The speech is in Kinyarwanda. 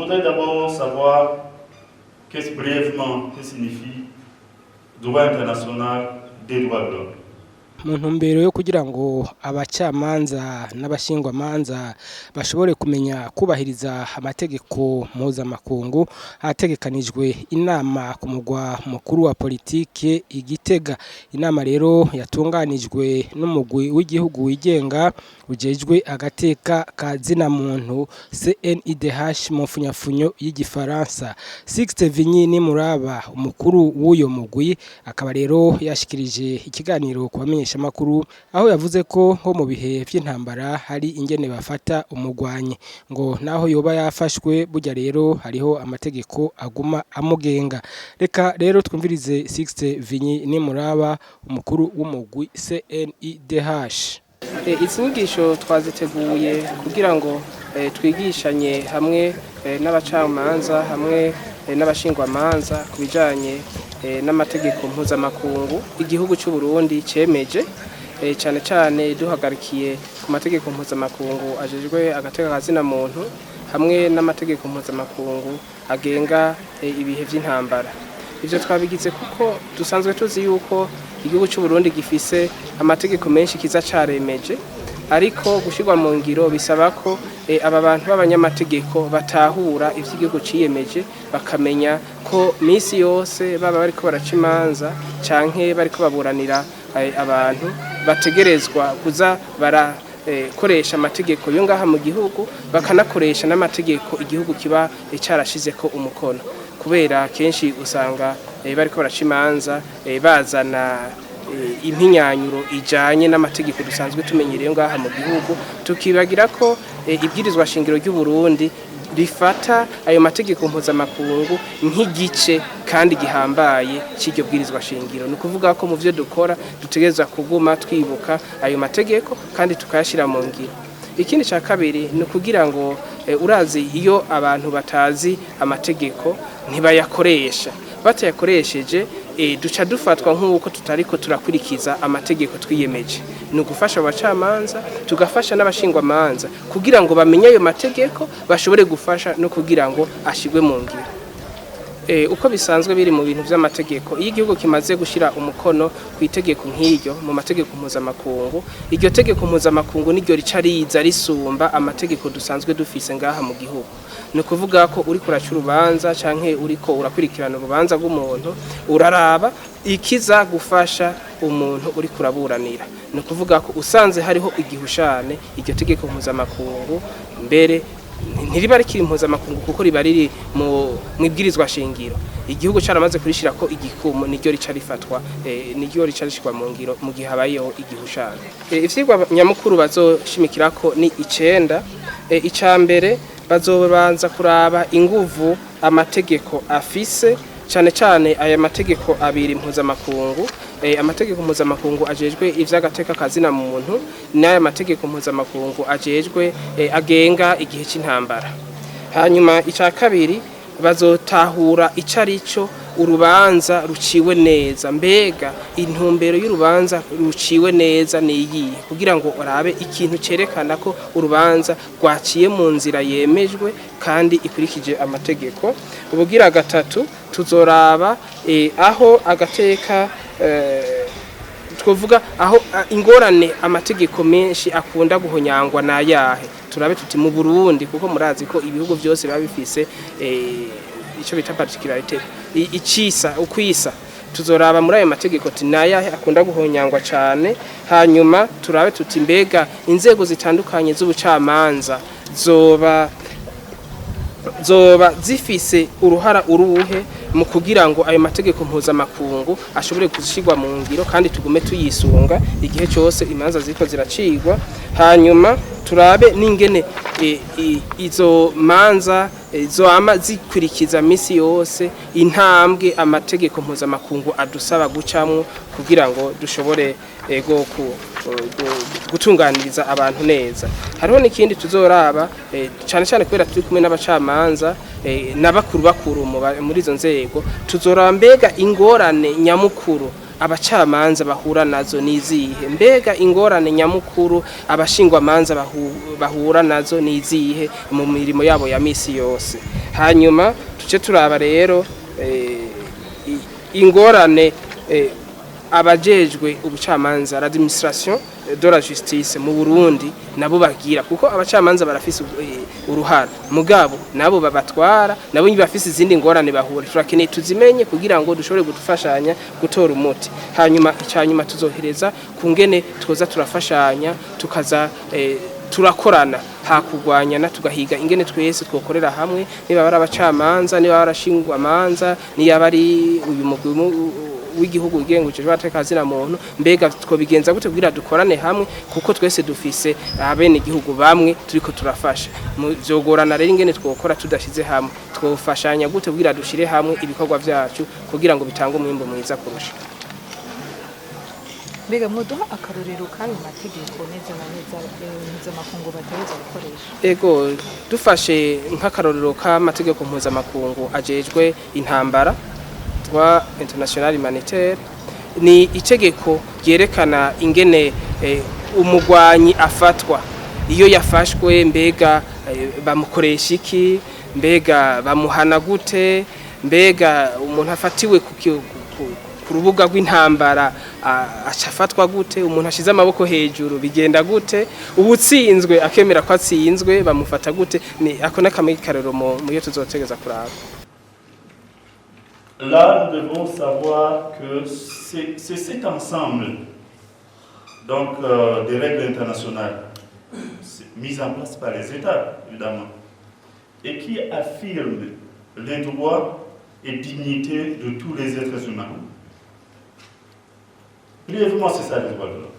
voudrais d'abord savoir brièvement que signifie droit international des droits de l'homme. Mu ntumbero yo kugira ngo abacamanza n'abashingwamanza bashobore kumenya kubahiriza amategeko mpuzamakungu, hategekanijwe inama ku mugwa mukuru wa politike Igitega. Inama rero yatunganijwe n'umugwi w'igihugu wigenga ujejwe agateka ka zina muntu CNIDH mu funyafunyo y'igifaransa. Sixte Vinyi ni muraba umukuru w'uyo mugwi, akaba rero yashikirije ikiganiro ku bamenyesha makuru aho yavuze ko nko mu bihe by'intambara hari ingene bafata umurwanyi, ngo naho yoba yafashwe burya rero hariho amategeko aguma amugenga. Reka rero twumvirize Sixte Vinyi ni muraba umukuru w'umugwi CNIDH. Izi nyigisho twaziteguye kugira ngo twigishanye hamwe n'abacamanza hamwe n'abashingwamanza ku bijanye n'amategeko mpuzamakungu igihugu cy'u Burundi cemeje, cyane cyane duhagarikiye ku mategeko mpuzamakungu ajejwe agateka ka zina muntu hamwe n'amategeko mpuzamakungu agenga ibihe by'intambara. Ivyo twabigize kuko dusanzwe tuzi yuko igihugu cy'u Burundi gifise amategeko menshi kiza caremeje, ariko gushirwa mu ngiro bisaba ko aba bantu b'abanyamategeko batahura ivy'igihugu ciyemeje, bakamenya ko misi yose baba bariko baraca imanza canke bariko baburanira abantu bategerezwa kuza koresha amategeko yo ngaha mu gihugu, bakanakoresha n'amategeko igihugu kiba carashizeko umukono, kubera kenshi usanga bariko baraca imanza bazana impinyanyuro ijanye n'amategeko dusanzwe tumenyereye ngaha mu gihugu, tukibagira ko ibwirizwa shingiro ry'u Burundi rifata ayo mategeko mpuzamakungu nk'igice kandi gihambaye cy'iryo bwirizwa shingiro. Ni ukuvuga ko mu byo dukora dutegerezwa kuguma twibuka ayo mategeko kandi tukayashira mu ngiro. Ikindi cya kabiri ni ukugira ngo urazi iyo abantu batazi amategeko ntibayakoresha, batayakoresheje duca dufatwa nk'uko tutariko turakurikiza amategeko twiyemeje. Ni ugufasha abacamanza tugafasha n'abashingwamanza kugira ngo bamenye ayo mategeko, bashobore gufasha no kugira ngo ashigwe mu ngiro. Uko bisanzwe biri mu bintu by'amategeko, iyo igihugu kimaze gushira umukono ku itegeko nk'iryo mu mategeko mpuzamakungu, iryo tegeko mpuzamakungu niryo rica riza risumba amategeko dusanzwe dufise ngaha mu gihugu. Ni ukuvuga ko uri kuraca urubanza canke uriko urakurikirana urubanza rw'umuntu, uraraba ikiza gufasha umuntu uri kuraburanira. Ni ukuvuga ko usanze hariho igihushane, iryo tegeko mpuzamakungu mbere ntiriba rikiri mpuzamakungu kuko riba riri mu ibwirizwa shingiro, igihugu caramaze kurishira ko igikumu niryo rica rifatwa, niryo rica rishikwa mu ngiro mu gihe habayeho igihushane. Ivyigwa nyamukuru bazoshimikirako ni 9. Icambere bazobanza kuraba inguvu amategeko afise, cyane cyane aya mategeko abiri mpuzamakungu, amategeko mpuzamakungu ajejwe ivy'agateka kazina muntu n'aya mategeko mpuzamakungu ajejwe agenga igihe cy'intambara. Hanyuma ica kabiri bazotahura icarico urubanza ruciwe neza, mbega intumbero y'urubanza ruciwe neza niyihe, kugira ngo orabe ikintu cerekana ko urubanza rwaciye mu nzira yemejwe kandi ikurikije amategeko. Ubugira gatatu tuzoraba aho agateka twovuga aho ingorane amategeko menshi akunda guhonyangwa na yahe, turabe tuti mu Burundi kuko murazi ko ibihugu byose biba bifise ico bita particularité ukwisa, tuzoraba muri ayo mategeko tinayahe akunda guhonyangwa cyane. Hanyuma turabe tuti mbega inzego zitandukanye z'ubucamanza zoba zifise uruhara uruhe mu kugira ngo ayo mategeko mpuzamakungu ashobore kuzishigwa mu ngiro kandi tugume tuyisunga igihe cyose imanza ziko ziracigwa. Hanyuma turabe n'ingene izo manza zoama zikurikiza misi yose intambwe amategeko mpuzamakungu adusaba gucamwo kugira ngo dushobore gutunganiriza abantu neza. Hariho n'ikindi tuzoraba cyane cyane kubera turi kumwe n'abacamanza n'abakuru muri izo nzego, tuzoraba mbega ingorane nyamukuru abacamanza bahura nazo nizihe, mbega ingorane nyamukuru abashingwa manza bahura nazo nizihe mu mirimo yabo ya misi yose. Hanyuma tuce turaba rero ingorane abajejwe ubucamanza l'administration de la justice mu Burundi nabo bagira, kuko abacamanza barafise uruhara mugabo nabo babatwara nabo bafise izindi ngorane bahura, turakeneye tuzimenye kugira ngo dushobore gudufashanya gutora umuti. Hanyuma icyanyuma tuzohereza kungene twoza turafashanya tukaza turakorana hakugwanyana tugahiga ingene twese twokorera hamwe, niba bari abacamanza, niba barashingwa manza, niba bari uyu mugwi w'igihugu igenguje batekazi na muntu, mbega twobigenza gute kugira dukorane hamwe, kuko twese dufise abene igihugu bamwe turiko turafasha. Vyogorana rero ingene twokora tudashize hamwe, twofashanya gute kugira dushire hamwe ibikorwa vyacu kugira ngo bitange umwimbo mwiza kurusha. Mbega muduha akarorero k'ayo mategeko neza na neza mpuzamakungu bategerezwa gukoresha? Ego dufashe nk'akarorero k'amategeko mpuzamakungu ajejwe intambara twa international humanitaire, ni itegeko ryerekana ingene umurwanyi afatwa iyo yafashwe, mbega bamukoresha iki, mbega bamuhana gute, mbega umuntu afatiwe ku rubuga rw'intambara acafatwa gute, umuntu ashize amaboko hejuru bigenda gute, ubutsinzwe akemera ko atsinzwe bamufata gute. Ni ako nakamwe karero mu yo tuzotegeza kuraba. Là, nous devons savoir que c'est cet ensemble donc, des règles internationales mises en place par les États, évidemment, et qui affirment les droits et dignités de tous les êtres humains. Brièvement, c'est ça les droits de l'homme.